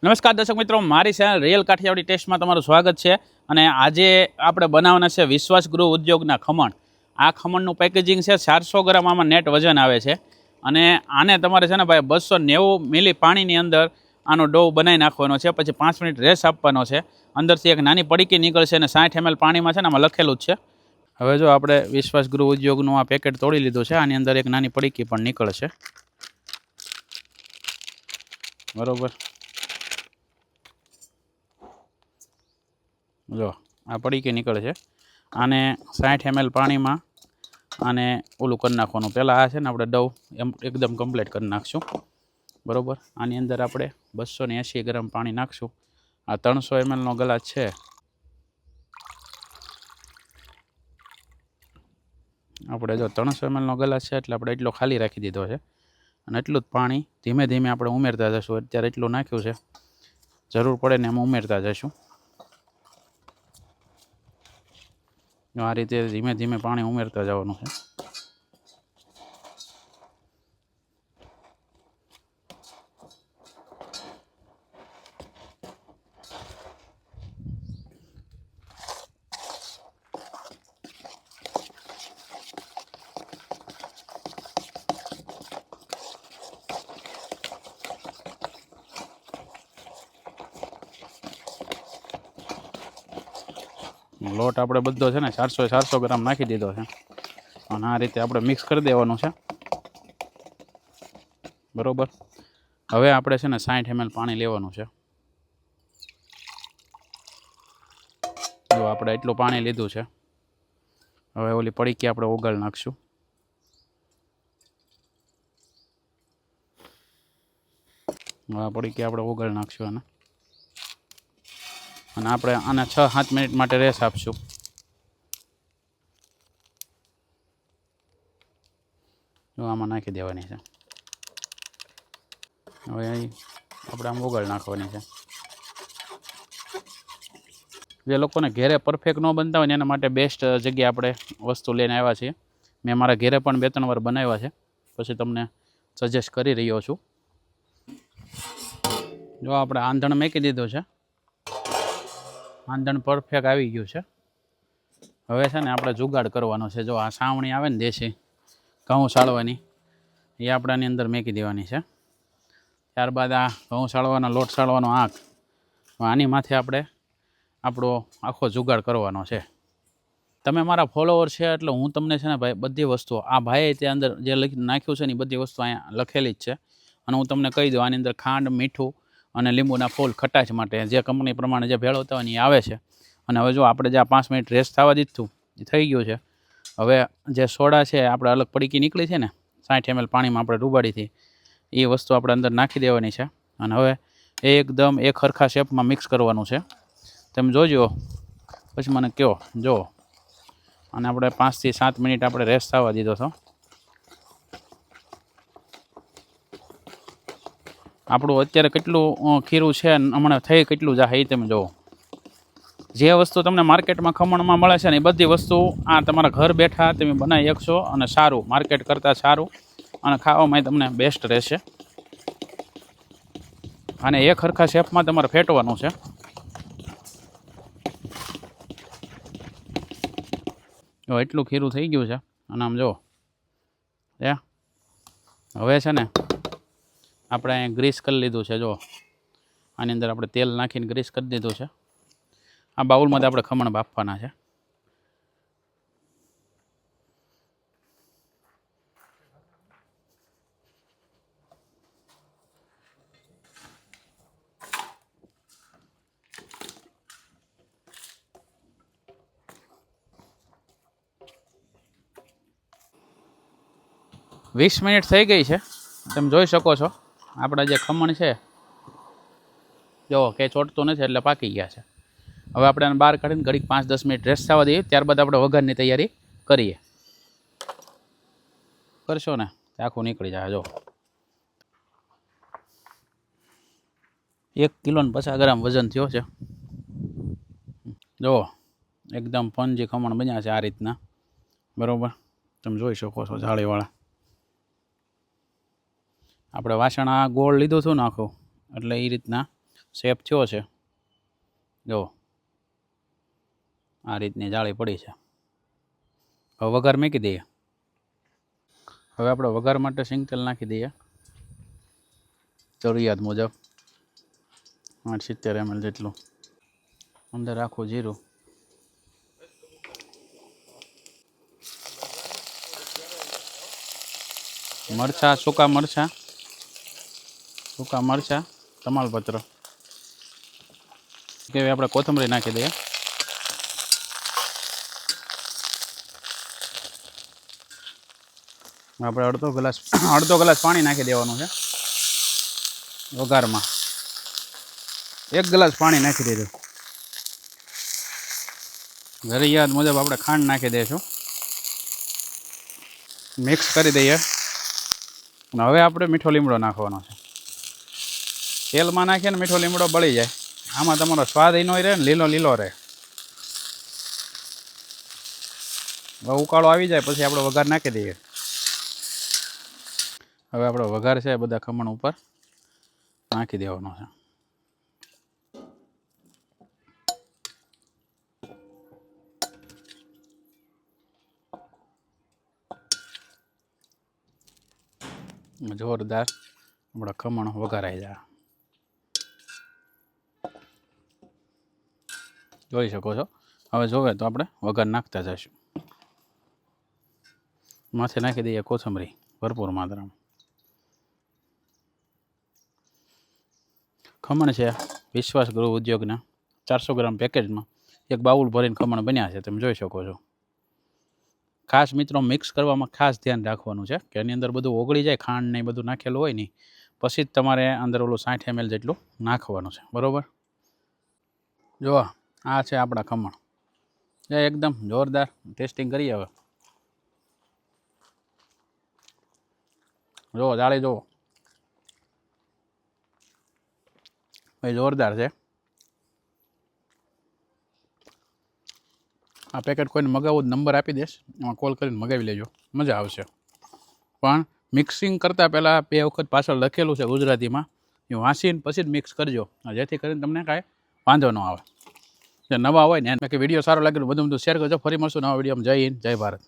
નમસ્કાર દર્શક મિત્રો, મારી ચેનલ રિયલ કાઠિયાવાડી ટેસ્ટમાં તમારું સ્વાગત છે. અને આજે આપણે બનાવવાના છે વિશ્વાસ ગૃહ ઉદ્યોગના ખમણ. આ ખમણનું પેકેજિંગ છે 400 ગ્રામ, આમાં નેટ વજન આવે છે. અને આને તમારે છે ને ભાઈ 290 મિલી પાણીની અંદર આનો ડો બનાવી નાખવાનો છે, પછી 5 મિનિટ રેસ આપવાનો છે. અંદરથી એક નાની પડીકી નીકળશે અને 60 ml પાણીમાં છે ને આમાં લખેલું જ છે. હવે જો આપણે વિશ્વાસ ગૃહ ઉદ્યોગનું આ પેકેટ તોડી લીધું છે, આની અંદર એક નાની પડીકી પણ નીકળશે, બરોબર. જો આ પડીકી નીકળે છે. આને 60 ml પાણીમાં આને ઓલું કરી નાખવાનું. પહેલાં આ છે ને આપણે ડવ એકદમ કમ્પ્લીટ કરી નાખશું, બરાબર. આની અંદર આપણે 280 ગ્રામ પાણી નાખશું. આ 300 mlનો ગ્લાસ છે. આપણે જો 300 mlનો ગ્લાસ છે એટલે આપણે એટલો ખાલી રાખી દીધો છે. અને એટલું જ પાણી ધીમે ધીમે આપણે ઉમેરતા જઈશું. અત્યારે એટલું નાખ્યું છે, જરૂર પડે ને એમાં ઉમેરતા જઈશું. આ રીતે ધીમે ધીમે પાણી ઉમેરતા જવાનું છે. લોટ આપણે બધો છે ને 400 ગ્રામ નાખી દીધો છે. અને આ રીતે આપણે મિક્સ કરી દેવાનું છે, બરાબર. હવે આપણે છે ને 60 ml પાણી લેવાનું છે. જો આપણે એટલું પાણી લીધું છે. હવે ઓલી પડીકી આપણે ઓગાળી નાખશું. હવે પડીકી આપણે ઓગાળી નાખશું અને આપણે આને 6-7 મિનિટ માટે રેસ આપશું. જો આમાં નાખી દેવાની છે. હવે અહીં આપણે આમ ઓગાળી નાખવાની છે. જે લોકોને ઘેરે પરફેક્ટ ન બનતા હોય ને એના માટે બેસ્ટ જગ્યાએ આપણે વસ્તુ લઈને આવ્યા છીએ. મેં મારા ઘેરે પણ 2-3 વાર બનાવ્યા છે, પછી તમને સજેસ્ટ કરી રહ્યો છું. જો આપણે આંધણ મેકી દીધું છે. આંધણ પરફેક્ટ આવી ગયું છે. હવે છે ને આપણે જુગાડ કરવાનો છે. જો આ સાવણી આવે ને દેશી ઘઉં સાળવાની, એ આપણે આની અંદર મેકી દેવાની છે. ત્યારબાદ આ ઘઉં સાળવાનો લોટ સાળવાનો આંક, આની માથે આપણે આપણો આખો જુગાડ કરવાનો છે. તમે મારા ફોલોવર છે એટલે હું તમને છે ને ભાઈ બધી વસ્તુઓ, આ ભાઈએ તે અંદર જે નાખ્યું છે ને એ બધી વસ્તુ અહીંયા લખેલી જ છે. અને હું તમને કહી દઉં, આની અંદર ખાંડ, મીઠું અને લીંબુના ફૂલ ખટાશ માટે જે કંપની પ્રમાણે જે ભેળવતા હોય ને એ આવે છે. અને હવે જો આપણે જે આ 5 મિનિટ રેસ્ટ થવા દીધું એ થઈ ગયું છે. હવે જે સોડા છે આપણે અલગ પડીકી નીકળી છે ને 60 ml પાણીમાં આપણે ડૂબાડી હતી, એ વસ્તુ આપણે અંદર નાખી દેવાની છે. અને હવે એકદમ એક સરખા શેપમાં મિક્સ કરવાનું છે. તમે જોજો, પછી મને કહો. જો અને આપણે 5 થી 7 મિનિટ આપણે રેસ્ટ થવા દીધો હતો. આપણું અત્યારે કેટલું ખીરું છે, હમણાં થઈ કેટલું જાહે એ તમે જુઓ. જે વસ્તુ તમને માર્કેટમાં ખમણમાં મળે છે ને એ બધી વસ્તુ આ તમારા ઘર બેઠા તમે બનાવી શકશો. અને સારું, માર્કેટ કરતાં સારું અને ખાવામાં તમને બેસ્ટ રહેશે. અને એક સરખા શેપમાં તમારે ફેટવાનું છે. જો એટલું ખીરું થઈ ગયું છે. અને આમ જુઓ, હવે છે ને આપણે અહીંયા ગ્રીસ કરી લીધું છે. જો આની અંદર આપણે તેલ નાખીને ગ્રીસ કરી દીધું છે. આ બાઉલમાંથી આપણે ખમણ બાફવાના છે. વીસ મિનિટ થઈ ગઈ છે. તમે જોઈ શકો છો આપણા જે ખમણ છે, જો કે ચોટતું નથી એટલે પાકી ગયા છે. હવે આપણે આને બહાર કાઢીને ઘડીક 5-10 મિનિટ રેસ્ટ થવા દઈએ. ત્યારબાદ આપણે વઘારની તૈયારી કરીએ. કરશો ને આખું નીકળી જાય. જો 1 કિલો ને 50 ગ્રામ વજન થયો છે. જો એકદમ પંજી ખમણ બન્યા છે આ રીતના, બરાબર. તમે જોઈ શકો છો જાળીવાળા. આપણે વાસણ આ ગોળ લીધું હતું ને આખું, એટલે એ રીતના શેપ થયો છે. જો આ રીતની જાળી પડી છે. હવે વઘાર મૂકી દઈએ. હવે આપણે વઘાર માટે સિંગ તેલ નાખી દઈએ જરૂરિયાત મુજબ 70 ml જેટલું. અંદર આખું જીરું, મરચાં, સૂકા મરચાં, તમાલપત્ર, કેવી આપણે કોથમરી નાખી દઈએ. આપણે અડધો ગ્લાસ પાણી નાખી દેવાનું છે વઘારમાં. 1 ગ્લાસ પાણી નાખી દીધું. જરૂરિયાત મુજબ આપણે ખાંડ નાખી દઈશું. મિક્સ કરી દઈએ. હવે આપણે મીઠો લીમડો નાખવાનો છે. તેલમાં નાખીએ ને મીઠો લીમડો બળી જાય. આમાં તમારો સ્વાદ એનો રહે ને લીલો રહે. હવે ઉકાળો આવી જાય પછી આપણે વઘાર નાખી દઈએ. હવે આપણો વઘાર છે બધા ખમણ ઉપર નાખી દેવાનો છે. જોરદાર આપણા ખમણ વઘારાઈ જાય. જોઈ શકો છો. હવે જોવે તો આપણે વઘાર નાખતા જઈશું. માથે નાખી દઈએ કોથમરી ભરપૂર માત્રામાં. ખમણ છે વિશ્વાસ ગૃહ ઉદ્યોગના 400 ગ્રામ પેકેજમાં એક બાઉલ ભરીને ખમણ બન્યા છે. તમે જોઈ શકો છો. ખાસ મિત્રો મિક્સ કરવામાં ખાસ ધ્યાન રાખવાનું છે કે એની અંદર બધું ઓગળી જાય. ખાંડ ને બધું નાખેલું હોય ને પછી જ તમારે અંદર ઓલું 60 ml જેટલું નાખવાનું છે. બરાબર. જો આ છે આપણા ખમણ. એકદમ જોરદાર. ટેસ્ટિંગ કરીએ હવે. જો જાળી જુઓ ભાઈ, જોરદાર છે. આ પેકેટ કોઈને મગાવવું નંબર આપી દઈશ, એમાં કોલ કરીને મગાવી લેજો, મજા આવશે. પણ મિક્સિંગ કરતાં પહેલાં 2 વખત પાછળ લખેલું છે ગુજરાતીમાં, એ વાંચીને પછી જ મિક્સ કરજો, જેથી કરીને તમને કાંઈ વાંધો ન આવે. જે નવા હોય ને એને વિડીયો સારો લાગેલો બધું શેર કરજો. ફરી મળશું નવા વિડીયોમાં. જય હિન્દ, જય ભારત.